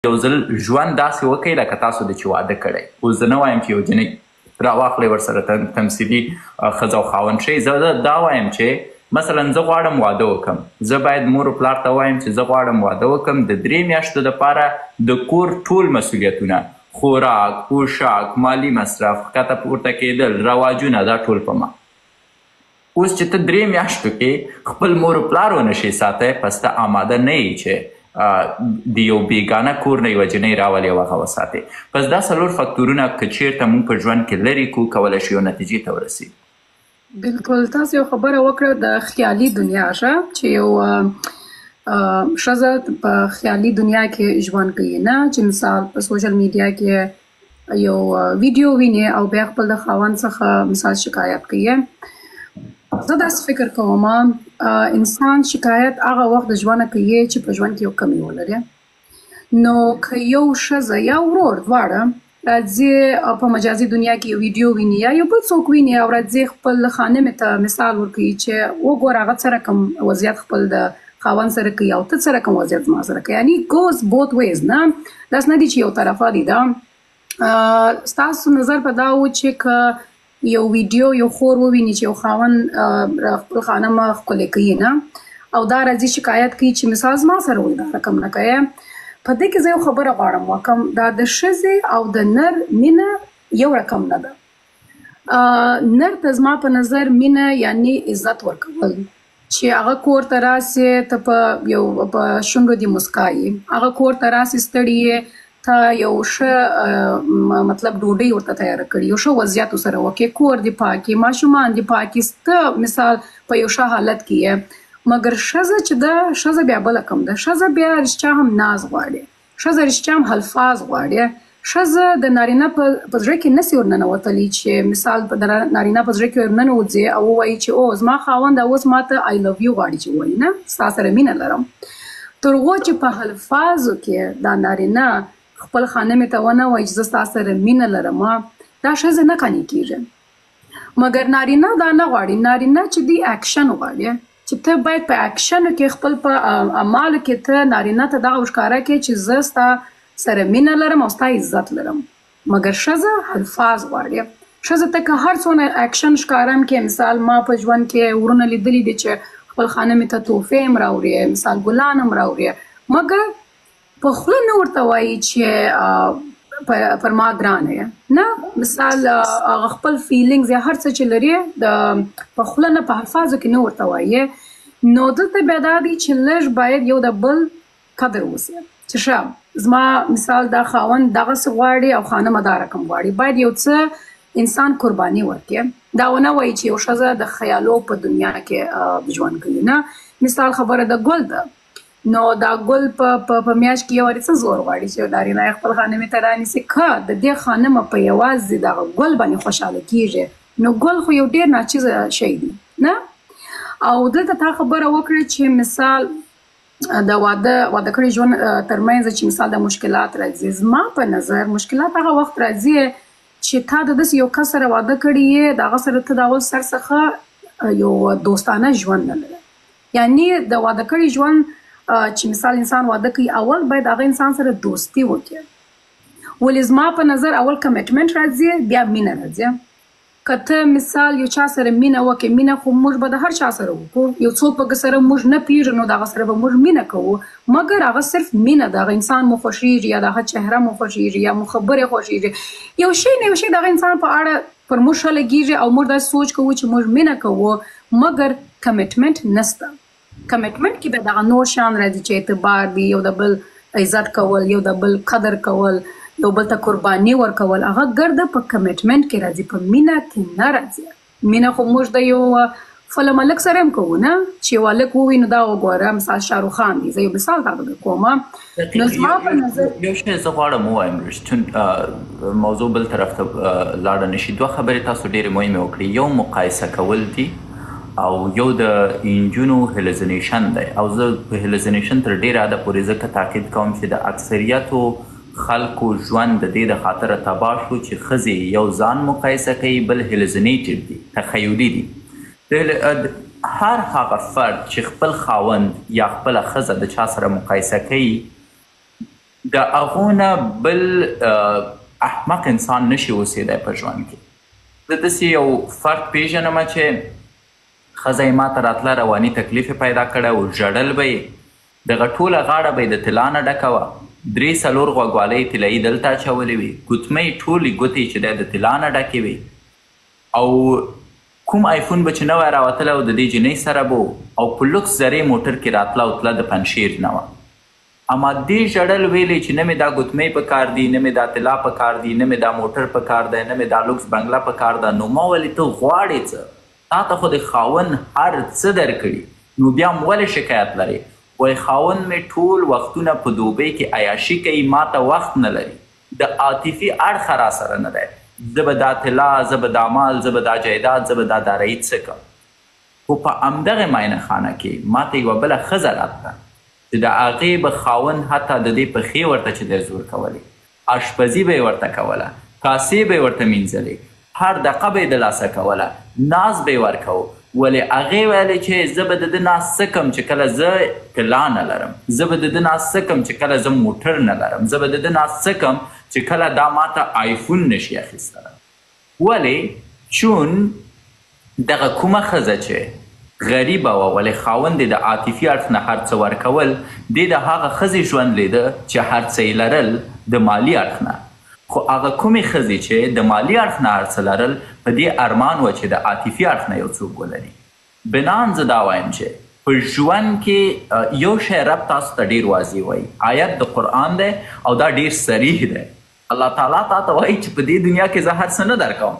یو ځل ژوند داسې وکړئ لکه تاسو د چې واده کړی. اوس زه نه وایم چې یو جنۍ راواخلئ ورسره تمثیلي ښځه او خاوند شئ. زه دا وایم چې مثلا زه غواړم واده وکړم، زه باید مور و پلار ته وایم چې زه غواړم واده وکړم. د 3 میاشتو دپاره د کور ټول مسؤلیتونه، خوراک، پوشاک، مالی مصرف، ښکته پورته کېدل، رواجونه، دا ټول په ما. اوس چې ته 3 میاشتو کې خپل مور و پلار ونشئ ساتی، پس ته آماده نه یې چې د یو بیګانه کور نه یوه جنۍ راولې او هغه وساتې. پس دا 4 فکتورونه که چیرته موږ په ژوند کې لرې کړو، کولی شو یو نتیجې ته ورسېږو. بالکل. تاسو یو خبره وکړه د خیالي دنیا شه چې یو ښځه په خیالي دنیا کې ژوند کوي، نه چې مثال په سوشل میډیا کې یو ویډیو ویني او بیا خپل د خاوند څخه مثال شکایت کوي. زه داسې فکر کوم انسان شکایت هغه وخت د ژوند کوي چې په ژوند کې یو کمی ولري. نو که یو ښځه یا ورور دواړه راځي په مجازي دنیا کې یو ویډیو ویني یا یو بل څوک ویني او راځي خپل خانمې ته مثال ورکوي چې وګوره هغه سره کوم وضعیت خپل د خاوند سره کوي او ته سره کوم وضعیت زما سره کوي، یعنی goes both ways. نه داسې نه دي چې یو طرفه دي. دا ستاسو نظر په دا و چې که یو ویډیو یو خور وویني چې یو خاوند خپل خانمه ښکلې کوي نه او دا راځي شکایت کوي چې مثال زما سره ولې دا رقم نه کوي. په دې کې زه یو خبره غواړم وکړم، دا د ښځې او د نر مینه یو رقم نه ده. نر ته زما په نظر مینه یعنی عزت ورکول، چې هغه کور ته راسي ته په شونډو دې مسکایي، هغه کور ته راسي ستړي ته یو ښه مطلب ډوډۍ ورته تیاره کړي، یو ښه وضعیت سره وکړي، کور دې پاکي، ماشومان دې پاکي، ته مثال په یو ښه حالت کې یې. مګر ښځه چې ده، ښځه بیا بله کم ده. ښځه بیا رښتیا هم ناز غواړي، ښځه رښتیا هم الفاظ غواړي. ښځه د نارینه په زړه کې نسي ورننوتلی چې مثال د نارینه په زړه کې ورننوځي او ووایي چې او زما خاوند اوس ماته آی لو یو غواړي چې ووایي نه ستا سره مینه لرم. تر هغو چې په الفاظو کې دا نارینه خپل خانمې ته ونه وایي چې زه ستا سره مینه لرم، دا ښځه نه قانع کېږي. مګر نارینه دا نه غواړي. نارینه چې دی اکشن غواړي، چې ته باید په اکشنو کې خپل په اعمالو کې ته نارینه ته دغه ښکاره کړې چې زه ستا سره مینه لرم او ستا عزت لرم. مګر ښځه الفاظ غواړي. ښځه ته که هر څونه اکشن ښکارم کې، مثال ما په ژوند کې ورونه لیدلي دي چې خپل خانمې ته تحفې هم راوړي، مثال ګلان هم راوړي، مګر په خوله نه ورته وایي چې پر ما ګرانه یې نه. مثال هغه خپل فیلینګز یا هر څه چې لري په خوله نه په الفاظو کې نه ورته وایي. نو دلته بیا دا دی چې لږ باید یو د بل قدر وسي چې ښه زما مثال دا خاوند دغسې غواړي او خانمه دا رقم غواړي. باید یو څه انسان قرباني ورکړي. دا ونه وایي چې یو ښځه د خیالو په دنیا کې ژوند کوي. نه مثال خبره د ګل ده، نو دا ګل په میاشت کې یو وارې څه زور غواړي چې نارینه یې خپل خانمې ته رانیسي. که د دې خانمه په یوازې دغه ګل باندې خوشحاله کېږي، نو ګل خو یو ډېر ناچیزه شی دی نه. او دلته تا خبره وکړه چې مثال د واده کړي ژوند ترمنځ چې مثال د مشکلات راځي. زما په نظر مشکلات هغه وخت راځي چې تا د داسې یو کس سره واده کړي یې، د هغه سره ته د اول سر څخه یو دوستانه ژوند نه لري. یعنی د واده کړي ژوند چې مثال انسان واده کوي، اول باید هغه انسان سره دوستی وکړي. ولې زما په نظر اول کمیټمنټ راځي، بیا مینه راځي. که ته مثال یو چا سره مینه وکړې، مینه خو موږ به د هر چا سره وکړو، یو څوک پکې سره موږ نه پیژنو د هغه سره به موږ مینه کوو، مګر هغه صرف مینه د هغه انسان مو خوښېږي یا د هغه چهره مو خوښېږي یا مو خبرې خوښېږي، یو شی نه یو شی د هغه انسان په اړه پر موږ ښه لګېږي او موږ داسې سوچ کوو چې موږ مینه کوو، مګر کمیټمنټ نشته. کمیټمنټ کې به دغه نور شیان راځي چې اعتبار دی، یو د بل عزت کول، یو د بل قدر کول، یو بل ته قرباني ورکول. هغه ګرده په کمیټمنټ کې راځي، په مینه کې نه راځي. مینه خو موږ د یو فلم هلک سره هم کوو نه، چې یو هلک ووینو دا وګوره مثال شاهرخ خان دی، زه یو مثال درته کوم. نو زما په نظر یو شی زه غواړم ووایم، موضوع بل طرف ته لاړه نشي. 2 خبرې تاسو ډېرې مهمې وکړې. یو مقایسه کول دي او یو د انجونو هلوزینیشن دی. او زه په هلوزینیشن تر ډېره حده پورې ځکه تاکید کوم چې د اکثریتو خلکو ژوند د دې د خاطره تباه شو چې ښځې یو ځان مقایسه کوي، بل هلوزینیټډ دي، تخیلي دي. هر هغه فرد چې خپل خاوند یا خپله ښځه د چا سره مقایسه کوي، د هغو نه بل احمق انسان نشي اوسېدی په ژوند کې. زه داسې یو فرد پیژنم چې ښځه یې ماته راتله رواني تکلیف یې پیدا کړی و، ژړل به یې، دغه ټوله غاړه به یې د طلا نه ډکه وه، 3-4 غوږوالۍ طلایي دلته اچولې وې، ګوتمۍ ټولې ګوتې چې دی د طلا نه ډکې وې، او کوم آیفون به چې نوی راوتلی و د دې جنۍ سره به او په لوکس زرې موټر کې راتله او تله د پنشیر نه وه. اما دې ژړل ویلې چې نه مې دا ګوتمۍ په کار دي، نه مې دا طلا په کار دي، نه مې دا موټر په کار دی، نه مې دا لوکس بنګله په کار ده. نو ما ولې ته غواړې څه؟ تا ته خو د خاوند هر څه درکړي، نو بیا م ولې شکایت لرې؟ وایي خاوند مې ټول وختونه په دوبۍ کې عیاشي کوي، ما ته وخت نه لري، د عاطفي اړخ را سره نه دی، زه به دا طلا، زه به دا مال، زه به دا جایداد، زه به دا دارایي څه کړم. خو په همدغه معاینه خانه کې ما ته یوه بله ښځه راتله چې د هغې به خاوند حتی د دې پښې ورته چې دی زور کولې، اشپزي به یې ورته کوله، کاسې به یې ورته مینځلې، هر دقه به یې د لاسه کوله، ناز به یې ورکوو. ولې هغې ویلې چې زه به د ده ناز څه کم چې کله زه طلا نه لرم، زه به د ده ناز څه کم چې کله زه موټر نه لرم، زه به د ده ناز څه کم چې کله دا ماته آیفون نشي اخیستلی. ولې چون دغه کومه ښځه چې غریبه وه، ولې خاوند یې د عاطفي اړخ نه هر څه ورکول، دې د هغه ښځې ژوند لیده چې هر څه یې لرل د مالي اړخ نه. خو هغه کومې ښځې چې د مالي اړخ نه هر څه لرل، په دې ارمان وه چې د عاطفي اړخ نه یو څوک ولري. بنان زه دا وایم چې په ژوند کې یو شی رب تاسو ته ډېر واضح وایي، آیت د قرآن دی او دا ډېر صریح دی. الله تعالی تا ته وایي چې په دې دنیا کې زه هر څه نه درکوم.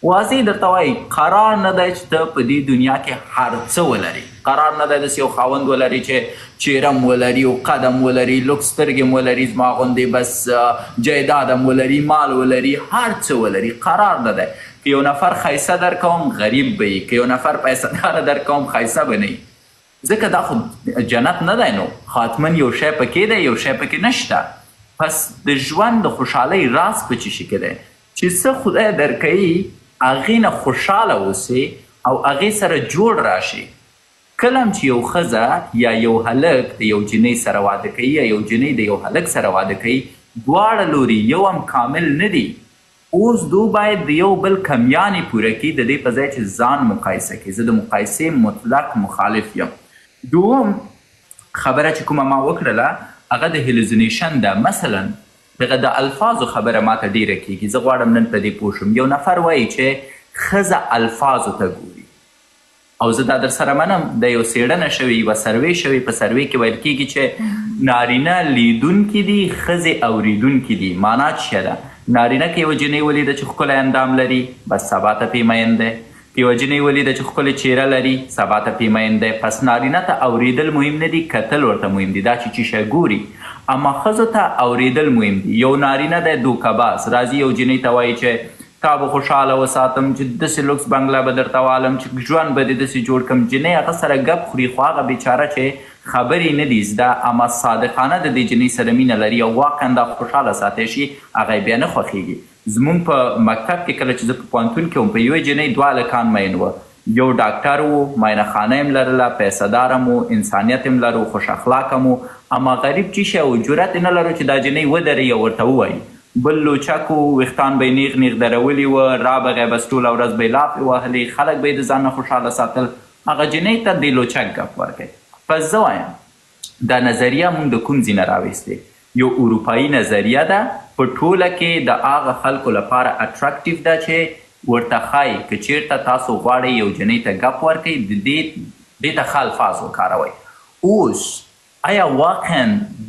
واضح درته وایي قرار نه دی چې ته په دې دنیا کې هر څه ولري. قرار نه دی داسې یو خاوند ولري چې چیرم ولري او قدم ولري، لوکس سترګې م ولري، زما غوندې بس جایدادم ولري، مال ولري، هر څه ولري. قرار نه دی. که یو نفر ښایسته درکوم غریب به یي، که یو نفر پیسهداره درکوم ښایسته به نه یي. ځکه دا خو جنت نه دی، نو حتما یو شی پکې دی، یو شی پکې نشته. پس د ژوند د خوشحالۍ راز په څه شي کې دی چې څه خدای درکوي هغې نه خوشحاله اوسئ او هغې سره جوړ راشئ. کله هم چې یو ښځه یا یو هلک د یو جنۍ سره واده کوي یا یو جنۍ د یو هلک سره واده کوي، دواړه لوري یو هم کامل نه دي. اوس دو باید د یو بل کمیانې پوره کړي، د دې په ځای چې ځان مقایسه کړي. زه د مقایسې مطلق مخالف یم. دوم خبره چې کومه ما وکړله هغه د هلوزینیشن ده. مثلا دغه د الفاظو خبره ماته ډیره کیږي. زه غواړم نن په دې پوه شم. یو نفر وایي چې ښځه الفاظو ته ګوري، او زه دا در سره منم. د یو څېړنه شوې، یوه سروې شوې، په سروې کې ویل کیږي چې نارینه لیدونکي دي، ښځې اوریدونکي دي. معنا څه ده؟ نارینه که یوه جنۍ ولیده چې ښکلی اندام لري، بس سبا ته پې مین دی. که یوه جنۍ ولیده چې ښکلې چهره لري، سبا ته پې مین دی. پس نارینه ته اوریدل مهم نه دي، کتل ورته مهم دي، دا چې څه شی ګوري. اما ښځو ته اوریدل مهم دي. یو نارینه دی دوکهباز، راځي یو جنۍ ته وایي چې تا به خوشحاله وساتم، چې داسې لوکس بنګله به درته والم، چې ژوند به دې داسې جوړ کړم. جنۍ هغه سره ګپ خوري، خو هغه بیچاره چې خبرې نه دي زده، اما صادقانه د دې جنۍ سره مینه لري او واقعا دا خوشحاله ساتلی شي، هغه یې بیا نه خوښېږي. زمونږ په مکتب کې کله چې زه په پوهنتون کې وم، په یوې جنۍ 2 هلکان مین وه. یو ډاکټر و، معاینه خانه یې لرله، پیسهدار هم و، انسانیت هم لرو، خوش اخلاق هم و. اما غریب چې شی او جرأت یې نه لرو چې دا جنۍ ودرېږي او ورته ووایي. بل لوچک و، ویښتان به یې نیغ نیغ درولي وه، رابغه بس ټوله ورځ به یې لافې وهلې، خلک به یې د ځان نه خوشحاله ساتل. هغه جنۍ ته دې لوچک ګپ ورکوي. پس زه وایم دا نظریه مونږ د کوم ځای نه راویستې؟ یو اروپایي نظریه ده. په ټوله کې د هغه خلکو لپاره اټراکټیو ده چې ورته ښایي که چیرته تاسو غواړئ یو جنۍ ته ګپ ورکئ، دې ته ښه الفاظ وکاروئ. اوس آیا واقعا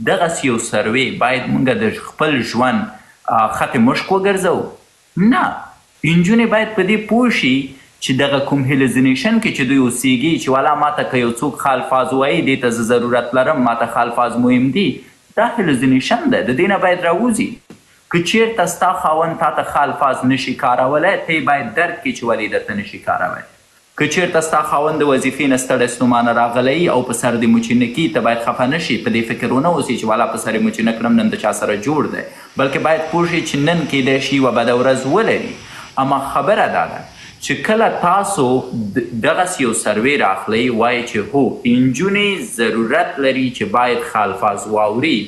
دغسې یو سروې باید موږ د خپل ژوند خط مشک وګرځوو؟ نه. نجونې باید په دې پوه شي چې دغه کوم هلوزینیشن کې چې دوی اوسیږي، چې والا ماته که یو څوک ښه الفاظ وایي، دې ته زه ضرورت لرم، ماته ښه الفاظ مهم دي، دا هلوزینیشن ده. د دې نه باید راوځي. که چیرته ستا خاوند تا ته ښه الفاظ نشي کارولی، ته یې باید درک کړي چې ولې درته نشي کارولی. که چیرته ستا خاوند د وظیفې نه ستړی ستومانه راغلی او په سر دې موچي نه کي، ته باید خفه نه شي، په دې فکر ونه اوسې چې والا په سر یې موچي نه کړم نن د چا سره جوړ دی، بلکې باید پوه شي چې نن کیدی شي یوه بده ورځ ولري. اما خبره دا ده چې کله تاسو دغسې یو سروې راخلئ، وایي چې هو نجونې ضرورت لري چې باید ښه الفاظ واوري،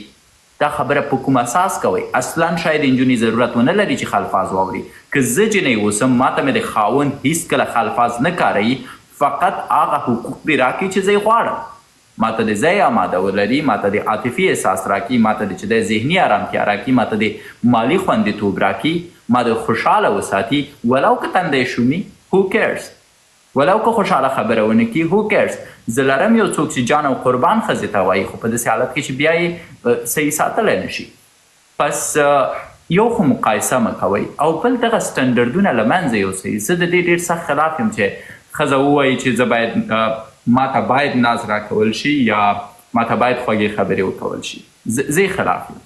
دا خبره په کوم اساس کوئ؟ اصلا شاید نجونې ضرورت ونه لري چې خلفاظ واوري. که زه جنۍ اوسم ماته مې د خاوند هیڅکله خلفاظ نه کاروي، فقط هغه حقوق دې راکړي چې زه یې غواړم. ماته د ځای اماده ولري، ماته د عاطفي احساس راکړي، ماته د چې د ذهني ارامتیا راکړي، ماته د مالي خوندیتوب راکړي، ما د خوشحاله وساتي، ولو که تنده شومي who cares، ولو که خوشحاله خبره ونه کړي who cares. زه لرم یو څوک چې جان او قربان ښځې ته وایي، خو په داسې حالت کې چې بیا یې صحیح ساتلی نه شي. پس یو خو مقایسه مه کوئ او بل دغه سټنډرډونه له منځه یوسئ. زه د دې ډېر سخت خلاف یم چې ښځه ووایي چې زه باید ماته باید ناز راکول شي یا ماته باید خوږې خبرې وکول شي. زه خلاف یم.